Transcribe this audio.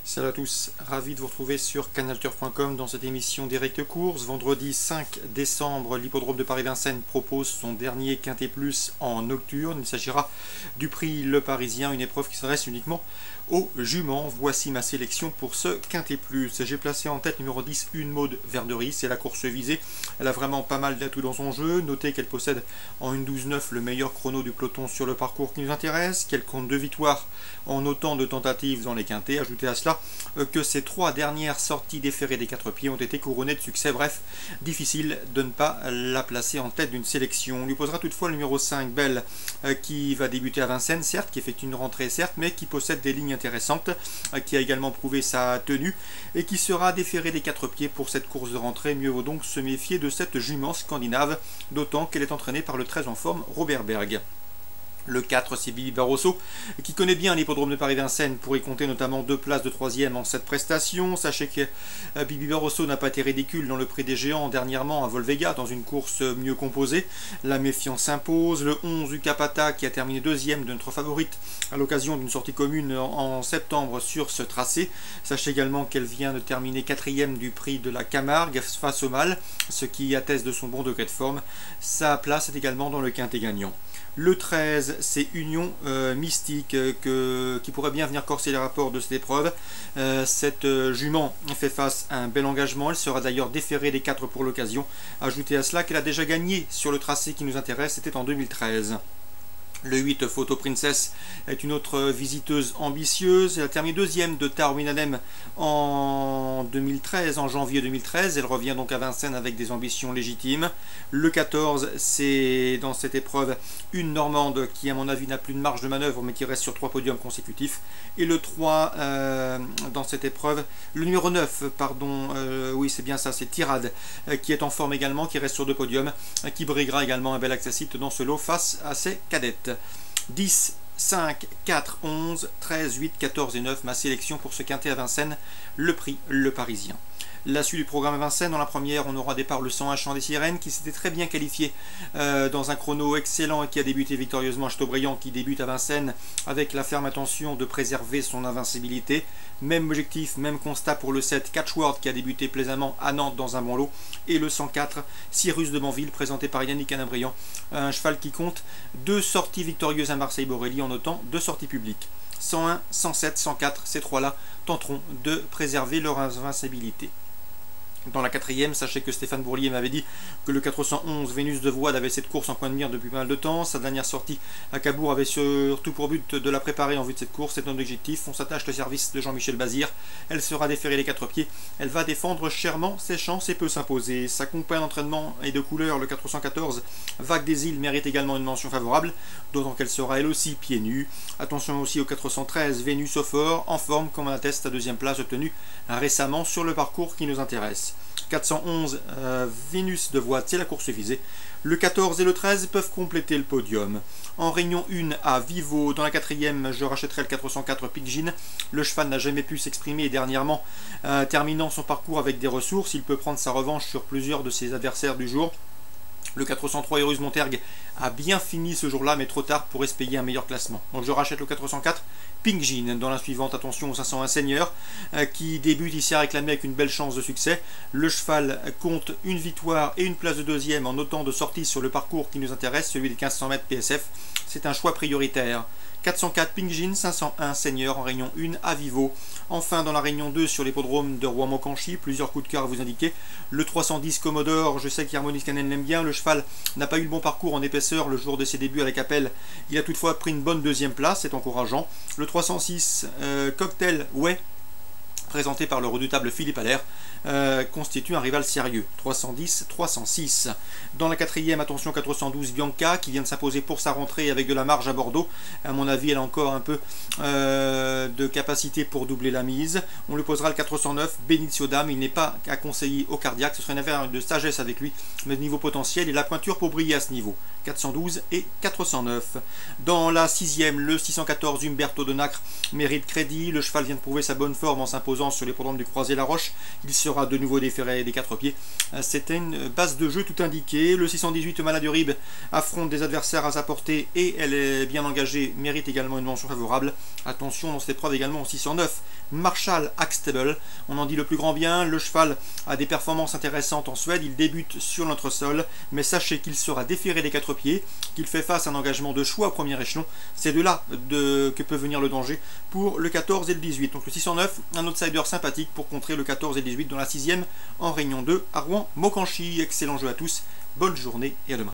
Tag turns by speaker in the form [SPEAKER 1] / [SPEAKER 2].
[SPEAKER 1] Salut à tous, ravi de vous retrouver sur canalturf.com dans cette émission Direct Course. Vendredi 5 décembre, l'hippodrome de Paris-Vincennes propose son dernier Quintet Plus en nocturne. Il s'agira du prix Le Parisien, une épreuve qui s'adresse uniquement aux juments. Voici ma sélection pour ce Quintet Plus. J'ai placé en tête numéro 10 Une Maude Verderie, c'est la course visée. Elle a vraiment pas mal d'atouts dans son jeu. Notez qu'elle possède en 1:12,9 le meilleur chrono du peloton sur le parcours qui nous intéresse, qu'elle compte 2 victoires en autant de tentatives dans les quintets. Ajoutez à cela que ces 3 dernières sorties déférées des 4 pieds ont été couronnées de succès. Bref, difficile de ne pas la placer en tête d'une sélection. On lui posera toutefois le numéro 5 Belle, qui va débuter à Vincennes, certes, qui effectue une rentrée, certes, mais qui possède des lignes intéressantes, qui a également prouvé sa tenue et qui sera déférée des 4 pieds pour cette course de rentrée. Mieux vaut donc se méfier de cette jument scandinave, d'autant qu'elle est entraînée par le très en forme Robert Berg. Le 4, c'est Bibi Barroso, qui connaît bien l'hippodrome de Paris-Vincennes pour y compter notamment 2 places de 3e en cette prestation. Sachez que Bibi Barroso n'a pas été ridicule dans le prix des géants dernièrement à Volvega, dans une course mieux composée. La méfiance s'impose. Le 11 du Capata, qui a terminé 2e de notre favorite à l'occasion d'une sortie commune en septembre sur ce tracé. Sachez également qu'elle vient de terminer 4e du prix de la Camargue face au Mal, ce qui atteste de son bon degré de forme. Sa place est également dans le quintet gagnant. Le 13, c'est Union Mystique qui pourrait bien venir corser les rapports de cette épreuve. Cette jument fait face à un bel engagement. Elle sera d'ailleurs déférée des 4 pour l'occasion. Ajoutez à cela qu'elle a déjà gagné sur le tracé qui nous intéresse, c'était en 2013. Le 8, Photo Princess, est une autre visiteuse ambitieuse. Elle a terminé 2e de Darwin Adem en 2013, en janvier 2013. Elle revient donc à Vincennes avec des ambitions légitimes. Le 14, c'est dans cette épreuve une Normande qui, à mon avis, n'a plus de marge de manœuvre, mais qui reste sur 3 podiums consécutifs. Et le 3, dans cette épreuve, le numéro 9, pardon, oui c'est bien ça, c'est Tirade, qui est en forme également, qui reste sur 2 podiums, qui briguera également un bel accessite dans ce lot face à ses cadettes. 10, 5, 4, 11, 13, 8, 14 et 9, ma sélection pour ce quintet à Vincennes, le prix Le Parisien. La suite du programme à Vincennes, dans la première, on aura départ le 101 Chant des Sirènes, qui s'était très bien qualifié dans un chrono excellent et qui a débuté victorieusement à Chateaubriand, qui débute à Vincennes avec la ferme intention de préserver son invincibilité. Même objectif, même constat pour le 7 Catchword, qui a débuté plaisamment à Nantes dans un bon lot, et le 104 Cyrus de Banville, présenté par Yannick Canabrian, un cheval qui compte 2 sorties victorieuses à Marseille-Borelli en notant 2 sorties publiques. 101, 107, 104, ces 3-là tenteront de préserver leur invincibilité. Dans la 4e, sachez que Stéphane Bourlier m'avait dit que le 411 Vénus de Voide avait cette course en point de mire depuis pas mal de temps. Sa dernière sortie à Cabourg avait surtout pour but de la préparer en vue de cette course. C'est un objectif. On s'attache le service de Jean-Michel Bazir. Elle sera déférée les 4 pieds. Elle va défendre chèrement ses chances et peut s'imposer. Sa compagne d'entraînement et de couleur, le 414 Vague des Îles, mérite également une mention favorable, d'autant qu'elle sera elle aussi pieds nus. Attention aussi au 413 Vénus au fort, en forme comme en atteste sa 2e place obtenue récemment sur le parcours qui nous intéresse. 411 Vénus de Voide, c'est la course visée. Le 14 et le 13 peuvent compléter le podium. En réunion 1 à Vivo, dans la 4e, je rachèterai le 404 Pidgin. Le cheval n'a jamais pu s'exprimer dernièrement, terminant son parcours avec des ressources. Il peut prendre sa revanche sur plusieurs de ses adversaires du jour. Le 403 Erus Montergue a bien fini ce jour-là, mais trop tard pour espérer un meilleur classement. Donc je rachète le 404 Pink Jean. Dans la suivante, attention au 501 Seigneur, qui débute ici à réclamer avec une belle chance de succès. Le cheval compte une victoire et une place de 2e en autant de sorties sur le parcours qui nous intéresse, celui des 1500 mètres PSF. C'est un choix prioritaire. 404 Pink Jean, 501 Seigneur en réunion 1 à Vivo. Enfin, dans la réunion 2 sur l'hippodrome de Rouen-Mocanchi, plusieurs coups de cœur à vous indiquer. Le 310 Commodore, je sais qu'Harmonis Canen l'aime bien. Le cheval n'a pas eu le bon parcours en épaisseur le jour de ses débuts à la Capelle. Il a toutefois pris une bonne 2e place, c'est encourageant. Le 306 Cocktail Way, présenté par le redoutable Philippe Allaire, constitue un rival sérieux. 310, 306. Dans la 4e, attention 412 Bianca, qui vient de s'imposer pour sa rentrée avec de la marge à Bordeaux. À mon avis, elle a encore un peu de capacité pour doubler la mise. On lui posera le 409 Benicio Dame. Il n'est pas à conseiller au cardiaque, ce serait une affaire de sagesse avec lui, mais de niveau potentiel et la pointure pour briller à ce niveau. 412 et 409. Dans la 6e, le 614 Umberto de Nacre mérite crédit. Le cheval vient de prouver sa bonne forme en s'imposant sur l'hippodrome du Croisé-la-Roche. Il sera de nouveau déféré des 4 pieds. C'était une base de jeu tout indiquée. Le 618 Maladurib affronte des adversaires à sa portée et elle est bien engagée, mérite également une mention favorable. Attention dans cette épreuve également au 609 Marshall Axtable. On en dit le plus grand bien. Le cheval a des performances intéressantes en Suède. Il débute sur notre sol, mais sachez qu'il sera déféré des 4 pieds, qu'il fait face à un engagement de choix au premier échelon. C'est de là que peut venir le danger pour le 14 et le 18. Donc le 609, un outsider sympathique pour contrer le 14 et le 18 dans la 6e en Réunion 2 à Rouen-Mocanchi. Excellent jeu à tous, bonne journée et à demain.